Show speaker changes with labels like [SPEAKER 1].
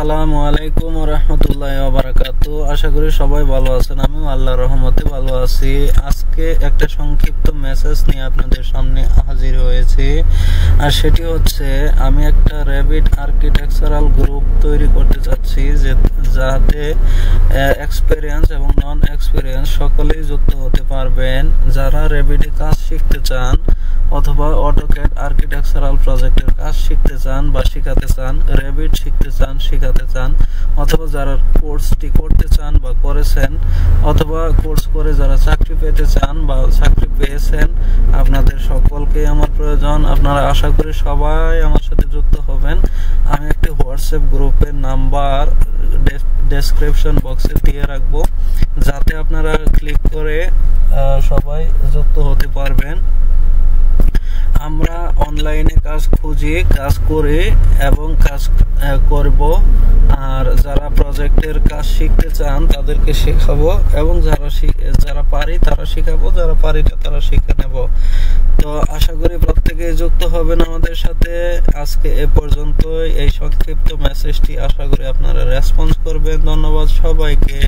[SPEAKER 1] আসসালামু আলাইকুম ওয়া রাহমাতুল্লাহি ওয়া বারাকাতুহু। আশা করি সবাই ভালো আছেন। আমিও আল্লাহর রহমতে ভালো আছি। আজকে একটা সংক্ষিপ্ত মেসেজ নিয়ে আপনাদের সামনে হাজির হয়েছি, আর সেটি হচ্ছে আমি একটা রেভিট আর্কিটেকচারাল গ্রুপ তৈরি করতে চাচ্ছি, যাতে এক্সপেরিয়েন্স এবং নন এক্সপেরিয়েন্স সকলেই যুক্ত হতে পারবেন। যারা রেভিটে কাজ শিখতে চান অথবা অটোক্যাড আর্কিটেকচারাল প্রজেক্টের কাজ শিখতে চান বা শিখাতে চান, রেভিট শিখতে চান শিখাতে চান, অথবা যারা কোর্সটি করতে চান বা করেছেন, অথবা কোর্স করে যারা চাকরি পেতে চান বা চাকরি পেয়েছেন, আপনাদের সকলকে আমার প্রয়োজন। আপনারা আশা করি সবাই আমার সাথে যুক্ত হবেন। আমি একটি হোয়াটসঅ্যাপ গ্রুপের নাম্বার ডেসক্রিপশন বক্সে দিয়ে রাখবো, যাতে আপনারা ক্লিক করে সবাই যুক্ত হতে পারবেন। আমরা অনলাইনে কাজ খুঁজি, কাজ করি এবং কাজ করব। আর যারা প্রজেক্টের কাজ শিখতে চান তাদেরকে শেখাবো, এবং যারা পারি তারা শিখাবো, যারা পারি না তারা শিখে নেব। তো আশা করি প্রত্যেকেই যুক্ত হবেন আমাদের সাথে। আজকে এ পর্যন্তই এই সংক্ষিপ্ত মেসেজটি, আশা করি আপনারা রেসপন্স করবেন। ধন্যবাদ সবাইকে।